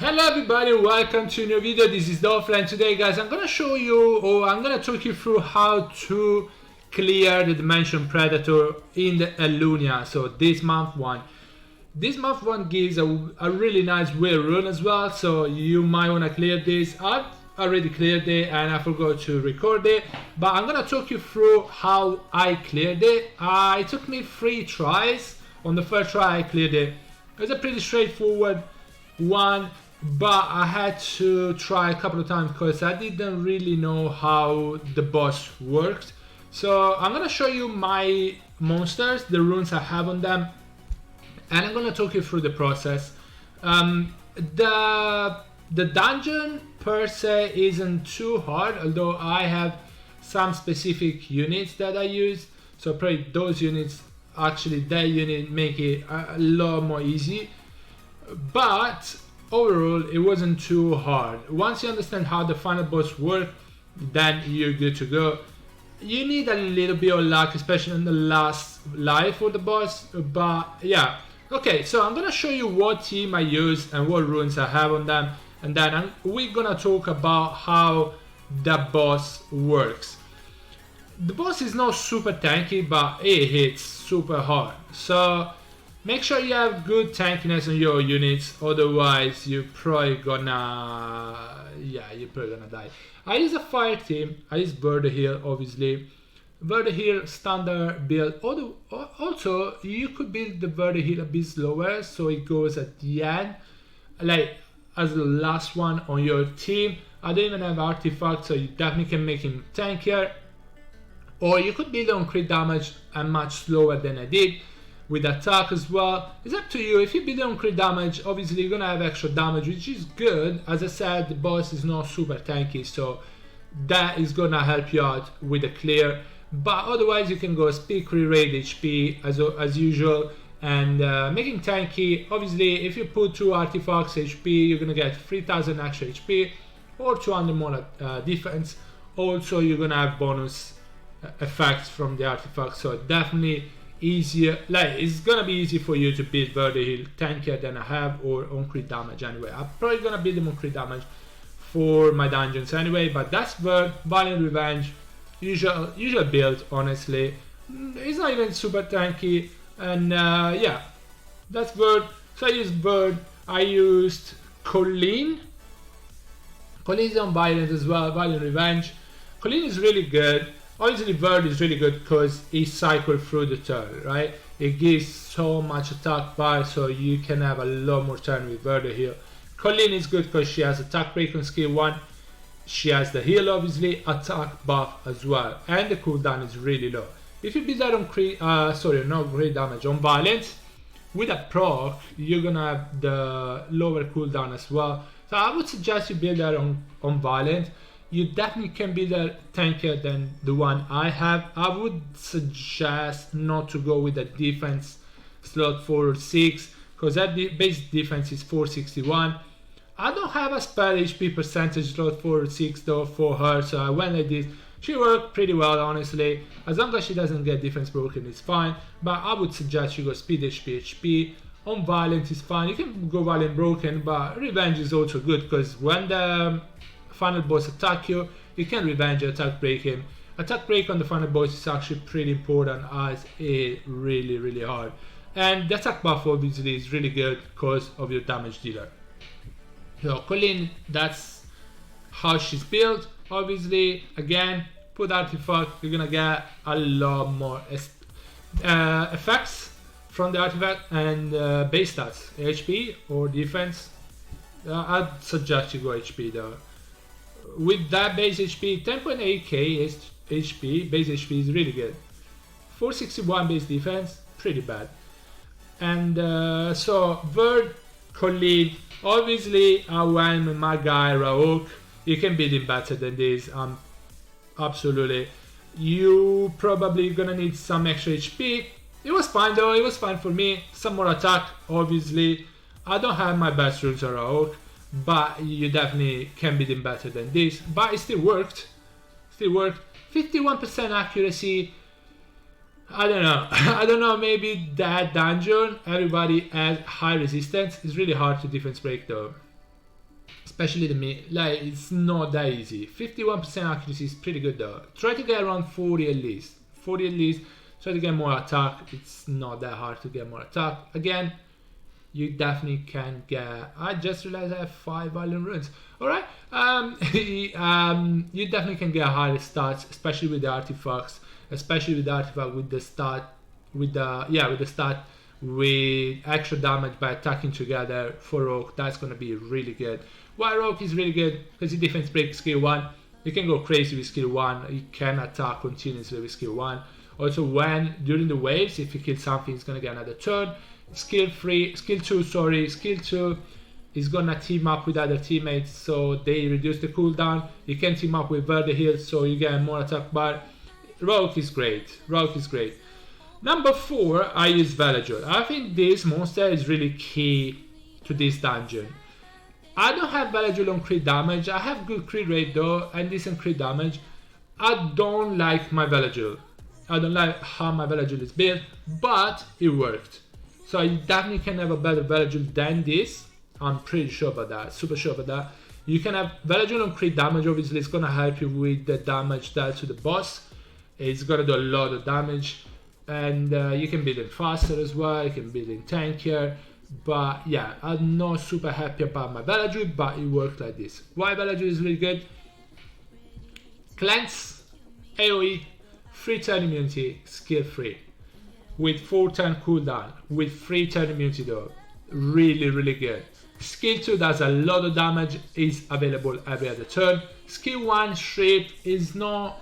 Hello everybody, welcome to a new video. This is Dolphin, and today guys I'm gonna show you, or I'm gonna talk you through how to clear the Dimension Predator in the Ellunia. So this month one gives a really nice wheel rune as well, so you might want to clear this. I've already cleared it and I forgot to record it, but I'm gonna talk you through how I cleared it. It took me 3 tries. On the first try I cleared it. It was a pretty straightforward one, but I had to try a couple of times because I didn't really know how the boss worked. So I'm gonna show you my monsters, the runes I have on them, and I'm gonna talk you through the process. The dungeon per se isn't too hard, although I have some specific units that I use. So probably those units, actually that unit, make it a lot more easy. But overall it wasn't too hard. Once you understand how the final boss works, then you're good to go. You need a little bit of luck, especially in the last life for the boss, but yeah. Okay, so I'm gonna show you what team I use and what runes I have on them, and then we're gonna talk about how the boss works. The boss is not super tanky, but it hits super hard, so make sure you have good tankiness on your units, otherwise you're probably gonna die. I use a fire team. I use Verdehill, obviously. Verdehill standard build. Also, you could build the Verdehill a bit slower, so it goes at the end, like as the last one on your team. I don't even have artifacts, so you definitely can make him tankier. Or you could build on crit damage and much slower than I did, with attack as well. It's up to you. If you build on crit damage, obviously you're gonna have extra damage, which is good. As I said, the boss is not super tanky, so that is gonna help you out with the clear. But otherwise you can go speed, crit rate, HP as usual, and making tanky. Obviously if you put 2 artifacts HP, you're gonna get 3000 extra HP or 200 more defense. Also you're gonna have bonus effects from the artifacts, so definitely easier. Like, it's gonna be easy for you to build Verdehill tankier than I have, or on crit damage anyway. I'm probably gonna build them on crit damage for my dungeons anyway, but that's Valiant Revenge, usual build. Honestly, it's not even super tanky, and yeah, that's Bird. So I used Bird. I used Colleen. Colleen's on Violent as well, Valiant Revenge. Colleen is really good. Obviously Bird is really good because he cycles through the turn, right? It gives so much attack bar, so you can have a lot more turn with Bird here. Colleen is good because she has attack break on skill 1. She has the heal, obviously, attack buff as well, and the cooldown is really low. If you build that on crit, not crit damage, on Violent, with a proc, you're gonna have the lower cooldown as well. So I would suggest you build that on Violent. You definitely can be tankier than the one I have. I would suggest not to go with the defense slot 4 or 6, because that base defense is 461. I don't have a spell HP percentage slot 4 or 6 though for her, so I went like this. She worked pretty well, honestly. As long as she doesn't get defense broken, it's fine. But I would suggest you go speed HP. On Violent is fine. You can go Violent broken, but Revenge is also good, because when the final boss attack you, you can revenge attack break him. Attack break on the final boss is actually pretty important, as it really hard. And the attack buff obviously is really good because of your damage dealer. So Colleen, that's how she's built. Obviously, again, put artifact, you're gonna get a lot more effects from the artifact, and base stats, HP or defense. I'd suggest you go HP though. With that base HP, 10.8k is HP, base HP is really good. 461 base defense, pretty bad. And so Bird, Colleen, obviously I went with my guy Rauk. You can beat him better than this, absolutely. You probably gonna need some extra HP. It was fine though, it was fine for me. Some more attack, obviously. I don't have my best runes on Rauk, but you definitely can beat him better than this. But it still worked. 51% accuracy. I don't know. I don't know, maybe that dungeon, everybody has high resistance. It's really hard to defense break though. especially the mid. Like, it's not that easy. 51% accuracy is pretty good though. Try to get around 40 at least. 40 at least. Try to get more attack. It's not that hard to get more attack. Again, you definitely can get. I just realized I have 5 violent runes. Alright. You definitely can get higher stats, especially with the artifacts. Especially with the artifact with the stat with the stat with extra damage by attacking together for Rogue. That's gonna be really good. Why Rogue is really good? Because he defense break skill 1. You can go crazy with skill 1. You can attack continuously with skill 1. Also, when during the waves, if you kill something, it's gonna get another turn. Skill 2 is gonna team up with other teammates, so they reduce the cooldown. You can team up with Verde Hill, so you get more attack bar. Rogue is great. Rogue is great. Number 4, I use Velador. I think this monster is really key to this dungeon. I don't have Velador on crit damage. I have good crit rate though and decent crit damage. I don't like my Velador. I don't like how my Velador is built, but it worked. So you definitely can have a better Velador than this. I'm pretty sure about that, super sure about that. You can have Velador on crit damage, obviously it's gonna help you with the damage dealt to the boss. It's gonna do a lot of damage. And you can build it faster as well, you can build it tankier. But yeah, I'm not super happy about my Velador, but it worked like this. Why Velador is really good? Cleanse, AoE, free turn immunity, skill free. With 4 turn cooldown, with free turn immunity though. Really, really good. Skill 2 does a lot of damage, is available every other turn. Skill 1, Strip, is not...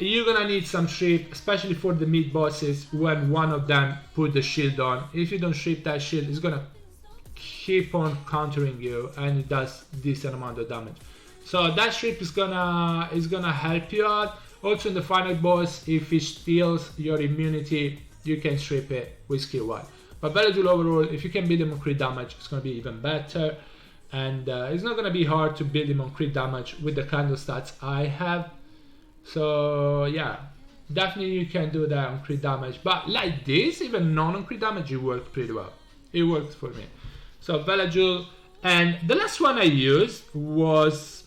You're gonna need some strip, especially for the mid bosses when one of them put the shield on. If you don't strip that shield, it's gonna keep on countering you and it does decent amount of damage. So that strip is gonna help you out. Also in the final boss, if it steals your immunity, you can strip it with skill 1. But Velador overall, if you can build him on crit damage, it's gonna be even better. And it's not gonna be hard to build him on crit damage with the kind of stats I have. So yeah, definitely you can do that on crit damage, but like this, even non on crit damage, it worked pretty well. It worked for me. So Velador, and the last one I used was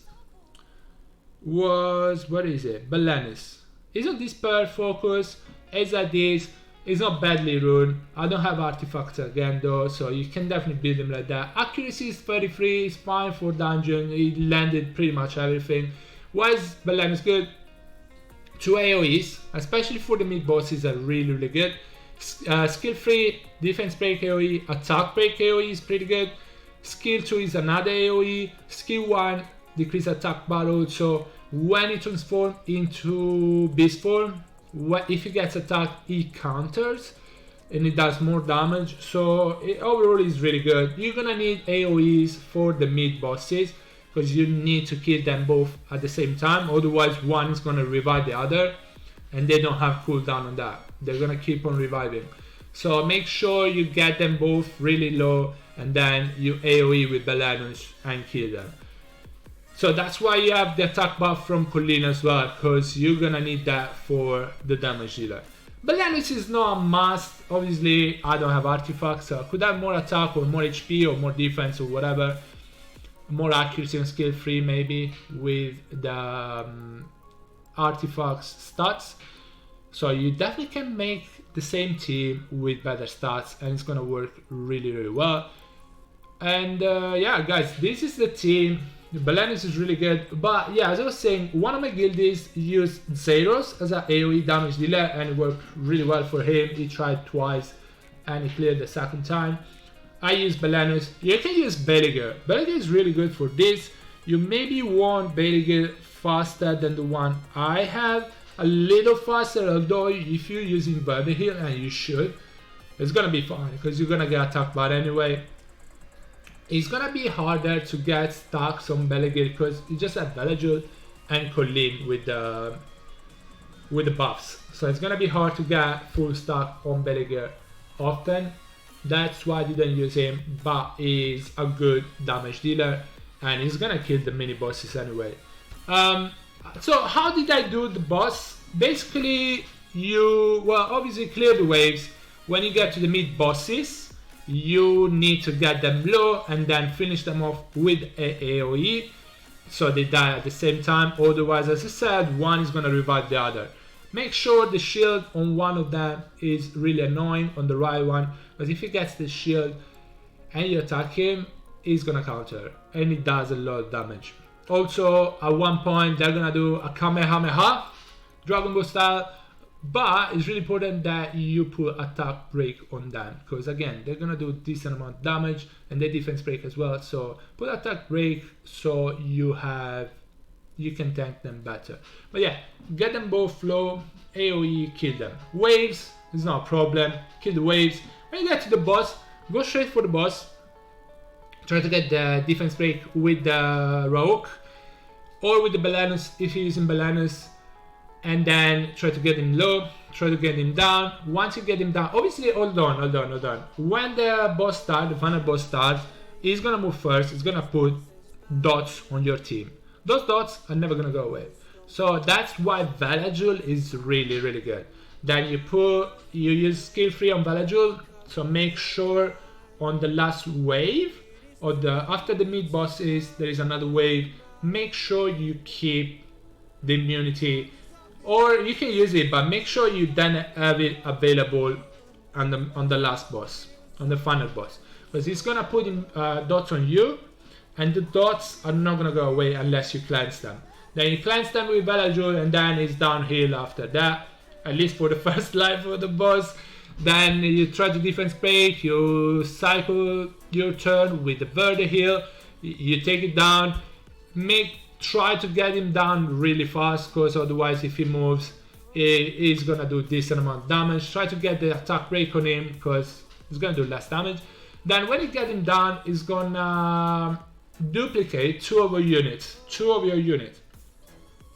what is it? Belenus. Isn't this per focus? It's like this. It's not badly run. I don't have artifacts again though, so you can definitely build them like that. Accuracy is 33, it's fine for dungeon. It landed pretty much everything. Why is Belenus good? 2 AoEs, especially for the mid bosses, are really, really good. Skill 3, defense break AoE, attack break AoE is pretty good. Skill 2 is another AoE. Skill 1, decrease attack bar also. When it transforms into beast form, if it gets attacked, it counters and it does more damage. So overall is really good. You're gonna need AoEs for the mid bosses, because you need to kill them both at the same time, otherwise one is going to revive the other and they don't have cooldown on that. They're going to keep on reviving. So make sure you get them both really low and then you AoE with Belenus and kill them. So that's why you have the attack buff from Colleen as well, because you're going to need that for the damage dealer. Belenus is not a must. Obviously I don't have artifacts, so I could have more attack or more HP or more defense or whatever. More accuracy and skill 3 maybe with the artifacts stats. So you definitely can make the same team with better stats and it's gonna work really, really well. And yeah guys, this is the team. Belenus is really good, but yeah, as I was saying, one of my guildies used Zeros as an AoE damage dealer and it worked really well for him. He tried twice and he cleared the second time. I use Belenus. You can use Beliger. Beliger is really good for this. You maybe want Beliger faster than the one I have. A little faster, although if you're using Verde Hill, and you should, it's gonna be fine because you're gonna get attacked by anyway. It's gonna be harder to get stacks on Beliger because you just have Velador and Colleen with the buffs. So it's gonna be hard to get full stack on Beliger often. That's why I didn't use him, but he's a good damage dealer and he's gonna kill the mini bosses anyway. So how did I do the boss? Basically, you obviously clear the waves when you get to the mid bosses. you need to get them low and then finish them off with a AoE, so they die at the same time. Otherwise, as I said, one is going to revive the other. Make sure the shield on one of them is really annoying, on the right one, because if he gets the shield and you attack him, he's going to counter, and it does a lot of damage. Also, at one point, they're going to do a Kamehameha, Dragon Ball style, but it's really important that you put attack break on them, because again, they're going to do a decent amount of damage, and they defense break as well. So put attack break so you can tank them better. But yeah, get them both low, AoE, kill them. Waves is not a problem, kill the waves. When you get to the boss, go straight for the boss. Try to get the defense break with the Rauk or with the Belanus if you're using Belanus, and then try to get him low, try to get him down. Once you get him down, obviously hold on. When the boss starts, the final boss starts, he's gonna move first, he's gonna put dots on your team. Those dots are never gonna go away. So that's why Velajul is really, really good. Then you use skill free on Velajul, so make sure on the last wave, or after the mid bosses, there is another wave. Make sure you keep the immunity, or you can use it, but make sure you then have it available on the last boss, on the final boss, because he's gonna put dots on you, and the dots are not gonna go away unless you cleanse them. Then you cleanse them with Velajul, and then it's downhill after that, at least for the first life of the boss. Then you try to defense break, you cycle your turn with the Verde heal, you take it down, try to get him down really fast, because otherwise if he moves, he's gonna do a decent amount of damage. Try to get the attack break on him, because he's gonna do less damage. Then when you get him down, he's gonna duplicate two of your units.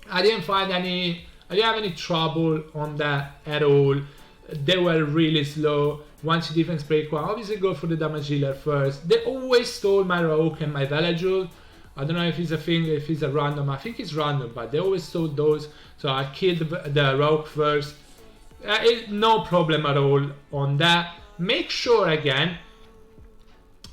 I didn't have any trouble on that at all. They were really slow. Once you defense break one, obviously go for the damage dealer first. They always stole my Rauk and my Velajul. I don't know if it's a thing, if it's a random. I think it's random, but they always stole those. So I killed the Rauk first. No problem at all on that. Make sure again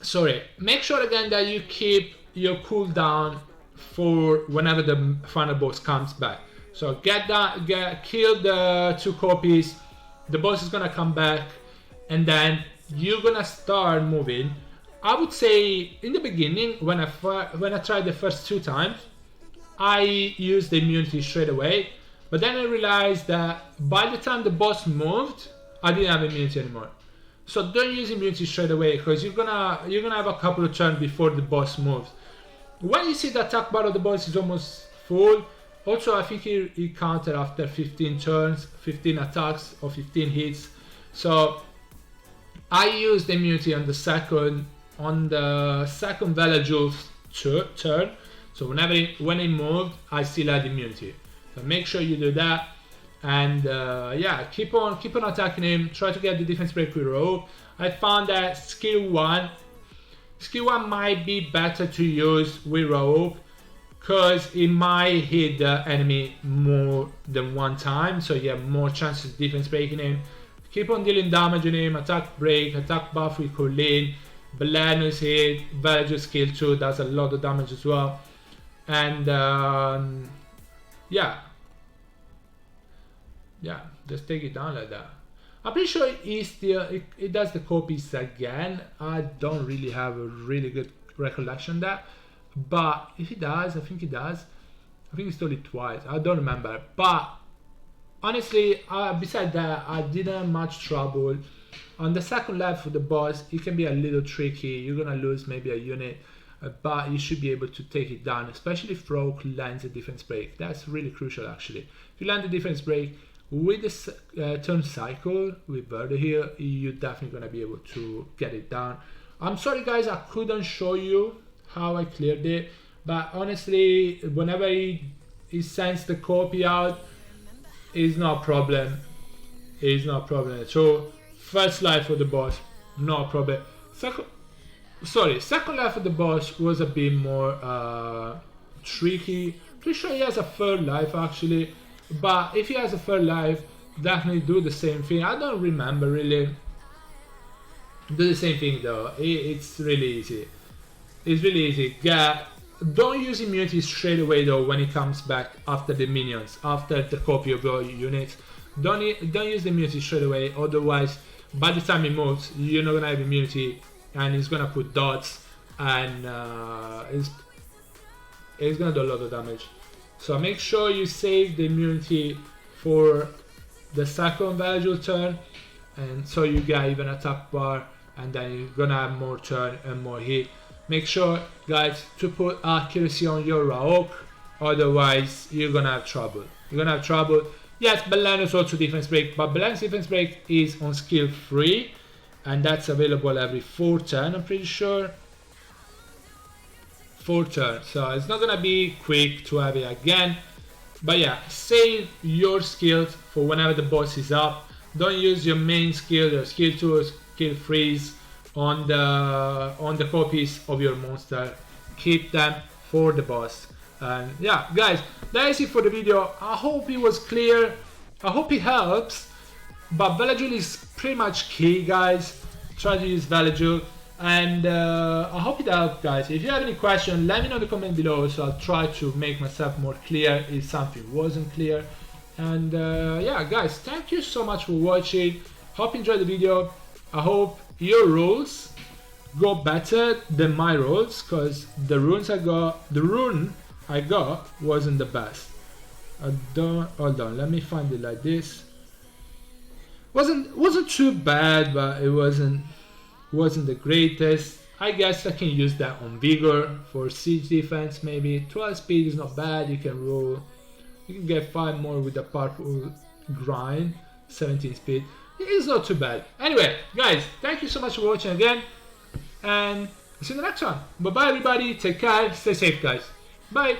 that you keep your cooldown for whenever the final boss comes back. So kill the 2 copies. The boss is gonna come back, and then you're gonna start moving. I would say in the beginning, when I tried the first 2 times, I used the immunity straight away. But then I realized that by the time the boss moved, I didn't have immunity anymore. So don't use immunity straight away, because you're gonna have a couple of turns before the boss moves. When you see the attack bar of the boss is almost full, also I think he counted after 15 turns, 15 attacks or 15 hits. So I used immunity on the second Velajul turn. So when he moved, I still had immunity. So make sure you do that, and yeah, keep on attacking him. Try to get the defense break with Rauk. I found that skill 1 might be better to use with Rauk, because it might hit the enemy more than one time, so you have more chances of defense breaking him. Keep on dealing damage on him, attack break, attack buff with Colleen, Belanus hit, Velajul skill 2 does a lot of damage as well. And yeah, just take it down like that. I'm pretty sure it does the copies again. I don't really have a really good recollection of that, but if it does, I think it does. I think he stole it twice, I don't remember. But honestly, besides that, I didn't have much trouble. On the second level for the boss, it can be a little tricky. You're gonna lose maybe a unit, but you should be able to take it down, especially if Rauk lands a defense break. That's really crucial actually. If you land a defense break with the turn cycle with Verde here, you're definitely gonna be able to get it down. I'm sorry guys, I couldn't show you how I cleared it, but honestly, whenever he sends the copy out, it's not a problem. It's not a problem. So first life for the boss, no problem. Second life of the boss was a bit more tricky. Pretty sure he has a third life actually, but if he has a third life, definitely do the same thing. I don't remember really, Do the same thing though. It's really easy. It's really easy. Yeah, don't use immunity straight away though when it comes back after the minions, after the copy of your units. Don't use the immunity straight away, otherwise by the time it moves you're not gonna have immunity and it's gonna put dots and it's gonna do a lot of damage. So make sure you save the immunity for the second Vagil turn, and so you get even attack bar, and then you're gonna have more turn and more hit. Make sure, guys, to put accuracy on your Raok, otherwise you're gonna have trouble. Yes, Belenus also defense break, but Belenus defense break is on skill 3, and that's available every 4 turn, I'm pretty sure. 4 turns, so it's not gonna be quick to have it again. But yeah, save your skills for whenever the boss is up. Don't use your main skill, your skill 2 or skill 3s on the copies of your monster. Keep them for the boss. And yeah, guys, that is it for the video. I hope it was clear. I hope it helps. But Velajul is pretty much key, guys. Try to use Velajul. And I hope it helped, guys. If you have any questions, let me know in the comment below, so I'll try to make myself more clear if something wasn't clear. And yeah, guys, thank you so much for watching. Hope you enjoyed the video. I hope your rolls go better than my rolls, because the rune I got wasn't the best. Hold on, let me find it like this. Wasn't too bad, but it wasn't the greatest. I guess I can use that on Vigor for siege defense maybe. 12 speed is not bad, you can roll. You can get 5 more with the purple grind. 17 speed. It's not too bad. Anyway, guys, thank you so much for watching again. And see you in the next one. Bye bye everybody, take care, stay safe guys. Bye.